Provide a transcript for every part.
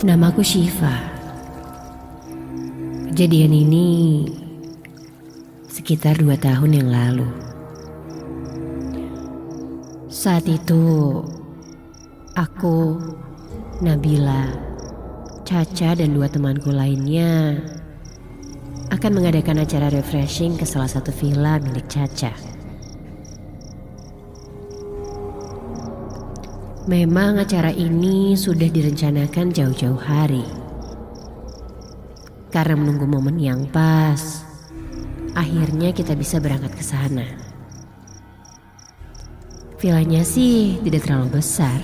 Namaku Syifa. Kejadian ini sekitar 2 tahun yang lalu. Saat itu aku, Nabila, Caca dan 2 temanku lainnya akan mengadakan acara refreshing ke salah satu villa milik Caca. Memang acara ini sudah direncanakan jauh-jauh hari. Karena menunggu momen yang pas, akhirnya kita bisa berangkat ke sana. Villanya sih tidak terlalu besar,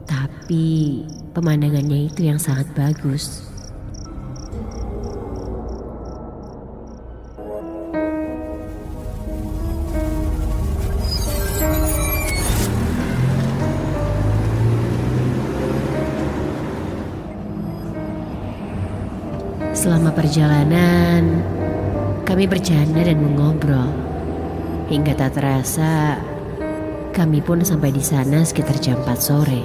tapi pemandangannya itu yang sangat bagus. Selama perjalanan, kami bercanda dan mengobrol. Hingga tak terasa, kami pun sampai di sana sekitar jam 4 sore.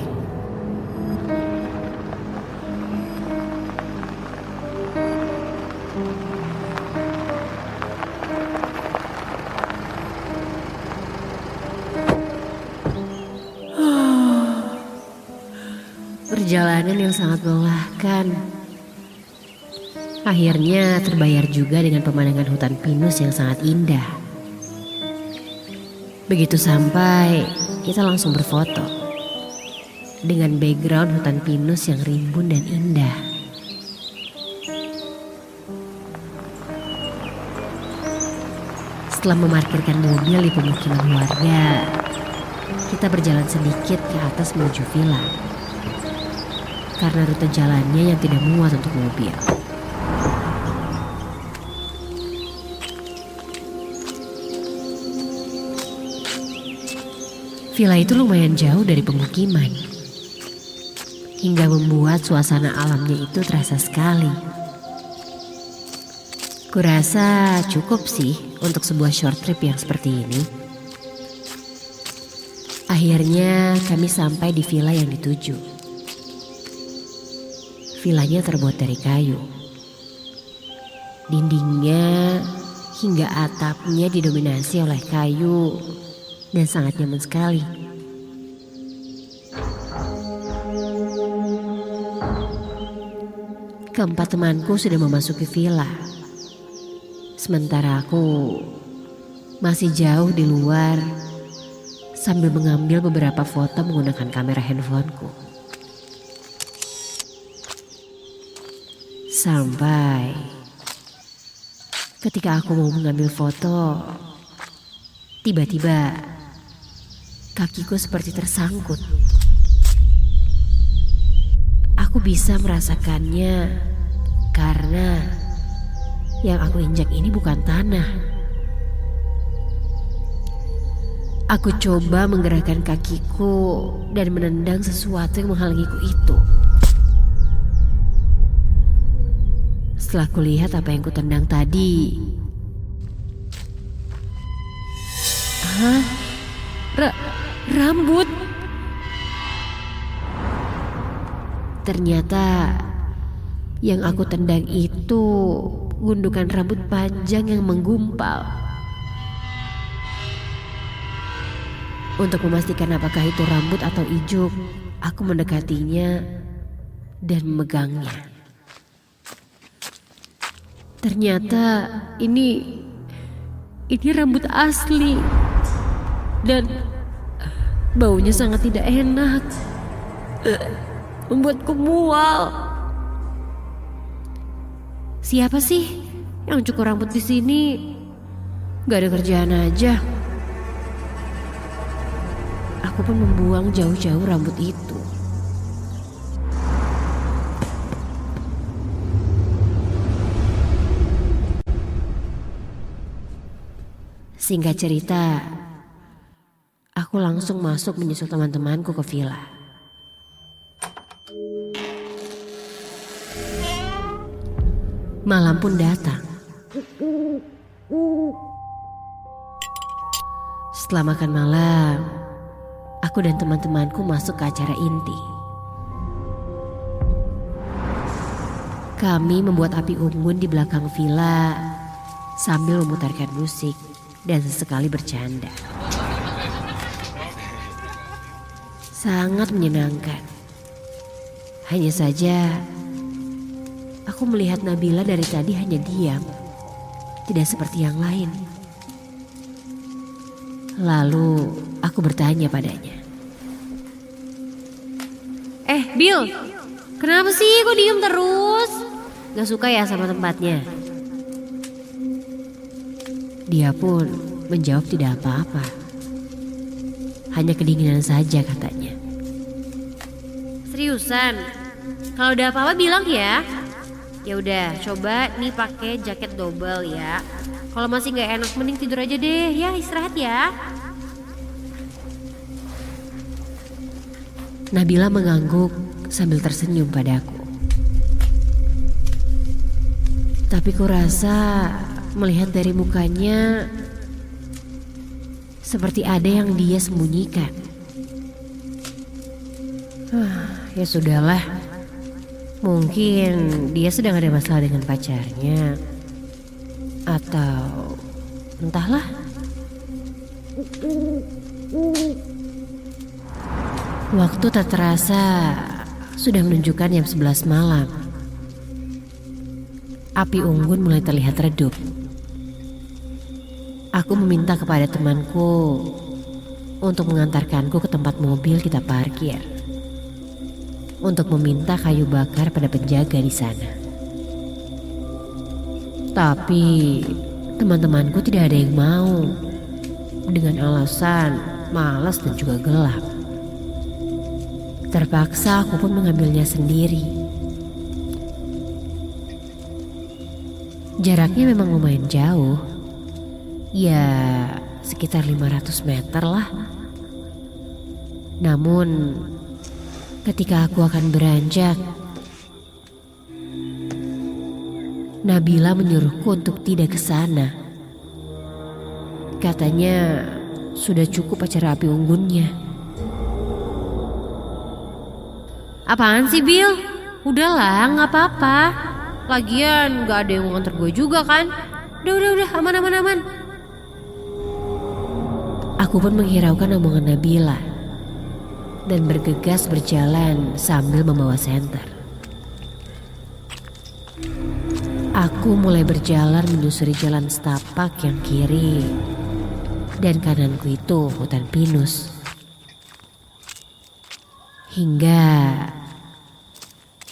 Perjalanan yang sangat melelahkan. Akhirnya terbayar juga dengan pemandangan hutan pinus yang sangat indah. Begitu sampai, kita langsung berfoto dengan background hutan pinus yang rimbun dan indah. Setelah memarkirkan mobil di pemukiman warga, kita berjalan sedikit ke atas menuju villa. Karena rute jalannya yang tidak muat untuk mobil. Villa itu lumayan jauh dari pemukiman, hingga membuat suasana alamnya itu terasa sekali. Kurasa cukup sih untuk sebuah short trip yang seperti ini. Akhirnya kami sampai di villa yang dituju. Villanya terbuat dari kayu. Dindingnya hingga atapnya didominasi oleh kayu. Dan sangat nyaman sekali. Keempat temanku sudah memasuki villa. Sementara aku masih jauh di luar sambil mengambil beberapa foto menggunakan kamera handphoneku. Sampai ketika aku mau mengambil foto, tiba-tiba kakiku seperti tersangkut. Aku bisa merasakannya karena yang aku injak ini bukan tanah. Aku coba menggerakkan kakiku dan menendang sesuatu yang menghalangiku itu. Setelah kulihat apa yang kutendang tadi, rambut. Ternyata yang aku tendang itu gundukan rambut panjang yang menggumpal. Untuk memastikan apakah itu rambut atau ijuk, aku mendekatinya dan memegangnya. Ternyata ini rambut asli. Dan baunya sangat tidak enak. Membuatku mual. Siapa sih yang cukur rambut di sini? Gak ada kerjaan aja. Aku pun membuang jauh-jauh rambut itu. Singkat cerita, aku langsung masuk menyusul teman-temanku ke villa. Malam pun datang. Setelah makan malam, aku dan teman-temanku masuk ke acara inti. Kami membuat api unggun di belakang villa sambil memutarkan musik dan sesekali bercanda. Sangat menyenangkan. Hanya saja aku melihat Nabila dari tadi hanya diam, tidak seperti yang lain. Lalu aku bertanya padanya. Bill, kenapa sih kok diem terus? Gak suka ya sama tempatnya? Dia pun menjawab tidak apa-apa. Hanya kedinginan saja katanya. Seriusan? Kalau udah apa-apa bilang ya. Ya udah, coba nih pakai jaket double ya. Kalau masih nggak enak mending tidur aja deh ya, istirahat ya. Nabila mengangguk sambil tersenyum padaku. Tapi kurasa melihat dari mukanya seperti ada yang dia sembunyikan. Ya sudahlah. Mungkin dia sedang ada masalah dengan pacarnya. Atau entahlah. Waktu tak terasa sudah menunjukkan jam 11 malam. Api unggun mulai terlihat redup. Aku meminta kepada temanku untuk mengantarkanku ke tempat mobil kita parkir. Untuk meminta kayu bakar pada penjaga di sana. Tapi teman-temanku tidak ada yang mau. Dengan alasan malas dan juga gelap. Terpaksa aku pun mengambilnya sendiri. Jaraknya memang lumayan jauh. Ya sekitar 500 meter lah. Namun ketika aku akan beranjak, Nabila menyuruhku untuk tidak ke sana. Katanya sudah cukup acara api unggunnya. Apaan sih Bill? Udahlah, gak apa-apa. Lagian gak ada yang mau nganter gue juga kan. Udah, aman. Aku pun menghiraukan omongan Nabila dan bergegas berjalan sambil membawa senter. Aku mulai berjalan menyusuri jalan setapak yang kiri dan kananku itu hutan pinus. Hingga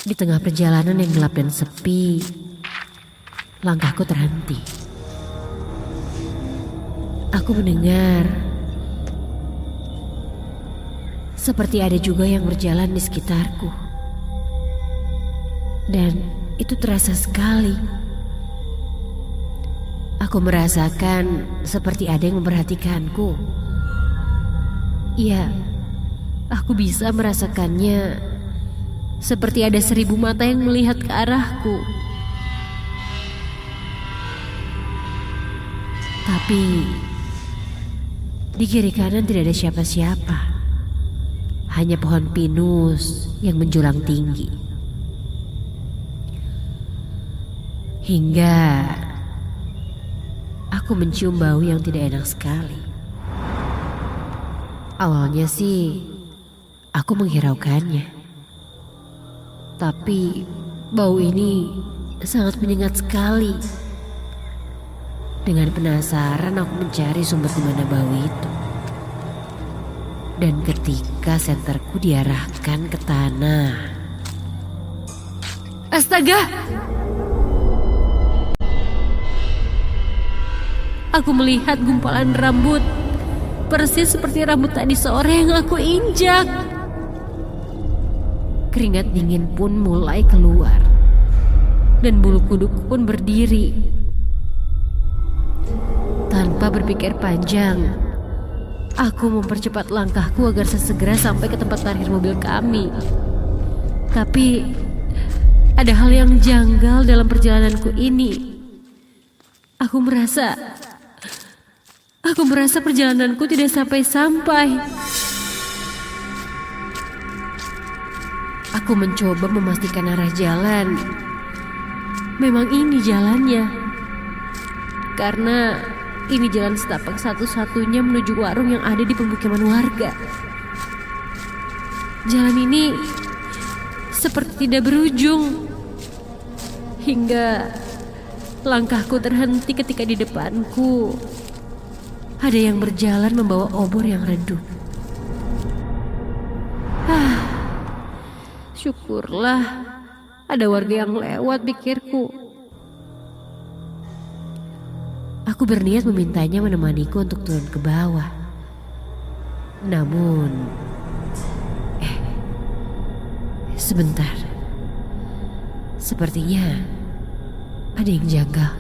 di tengah perjalanan yang gelap dan sepi, langkahku terhenti. Aku mendengar seperti ada juga yang berjalan di sekitarku. Dan itu terasa sekali. Aku merasakan seperti ada yang memperhatikanku. Ya, aku bisa merasakannya seperti ada 1000 mata yang melihat ke arahku. Tapi di kiri kanan tidak ada siapa-siapa. Hanya pohon pinus yang menjulang tinggi. Hingga aku mencium bau yang tidak enak sekali. Awalnya sih aku menghiraukannya. Tapi bau ini sangat menyengat sekali. Dengan penasaran aku mencari sumber di mana bau itu. Dan ketika senterku diarahkan ke tanah. Astaga! Aku melihat gumpalan rambut, persis seperti rambut tadi sore yang aku injak. Keringat dingin pun mulai keluar, dan bulu kuduku pun berdiri. Tanpa berpikir panjang, aku mempercepat langkahku agar sesegera sampai ke tempat parkir mobil kami. Tapi ada hal yang janggal dalam perjalananku ini. Aku merasa perjalananku tidak sampai-sampai. Aku mencoba memastikan arah jalan memang ini jalannya. Karena ini jalan setapak satu-satunya menuju warung yang ada di pemukiman warga. Jalan ini seperti tidak berujung. Hingga langkahku terhenti ketika di depanku ada yang berjalan membawa obor yang redup. Syukurlah ada warga yang lewat, pikirku. Aku berniat memintanya menemaniku untuk turun ke bawah. Namun, sebentar. Sepertinya ada yang janggal.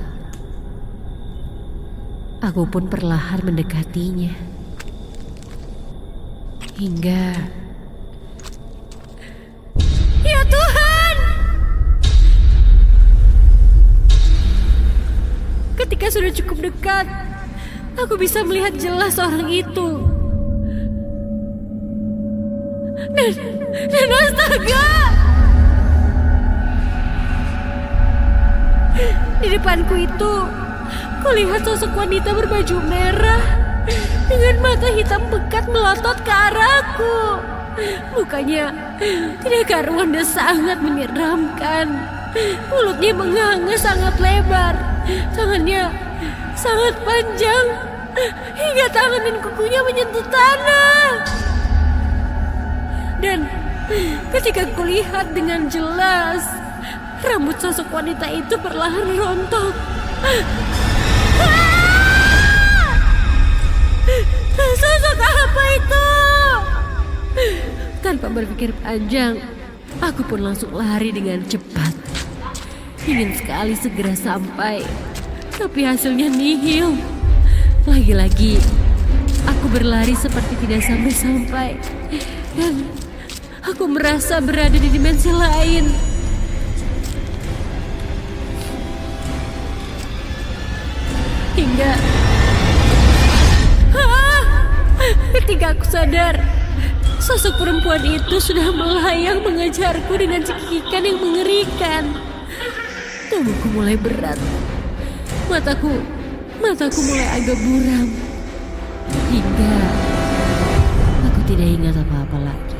Aku pun perlahan mendekatinya. Hingga... Ya Tuhan! Ketika sudah cukup dekat, aku bisa melihat jelas orang itu. Dan astaga! Di depanku itu, kulihat sosok wanita berbaju merah dengan mata hitam pekat melotot ke arahku. Mukanya tidak karuan dan sangat menyeramkan. Mulutnya menganga sangat lebar. Tangannya sangat panjang hingga tangan dan kukunya menyentuh tanah. Dan ketika kulihat dengan jelas, rambut sosok wanita itu perlahan rontok. Sosok apa itu? Tanpa berpikir panjang, aku pun langsung lari dengan cepat. Ingin sekali segera sampai, tapi hasilnya nihil. Lagi-lagi, aku berlari seperti tidak sampai-sampai. Dan aku merasa berada di dimensi lain. Hingga ketika aku sadar, sosok perempuan itu sudah melayang mengejarku dengan cekikikan yang mengerikan. Tubuhku mulai berat. Mataku mulai agak buram. Hingga aku tidak ingat apa-apa lagi.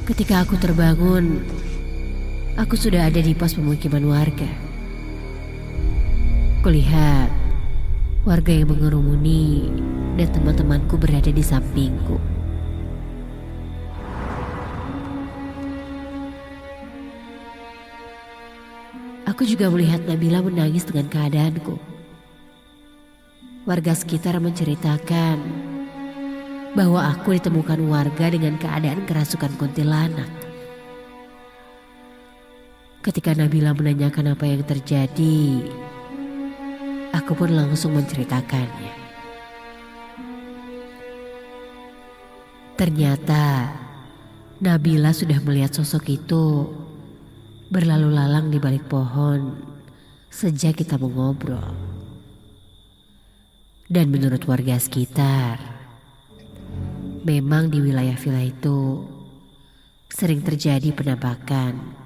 Ketika aku terbangun, aku sudah ada di pos pemukiman warga. Kulihat warga yang mengerumuni dan teman-temanku berada di sampingku. Aku juga melihat Nabila menangis dengan keadaanku. Warga sekitar menceritakan bahwa aku ditemukan warga dengan keadaan kerasukan kuntilanak. Ketika Nabila menanyakan apa yang terjadi, aku pun langsung menceritakannya. Ternyata Nabila sudah melihat sosok itu berlalu lalang di balik pohon sejak kita mengobrol. Dan menurut warga sekitar, memang di wilayah villa itu sering terjadi penampakan,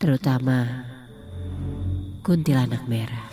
terutama kuntilanak merah.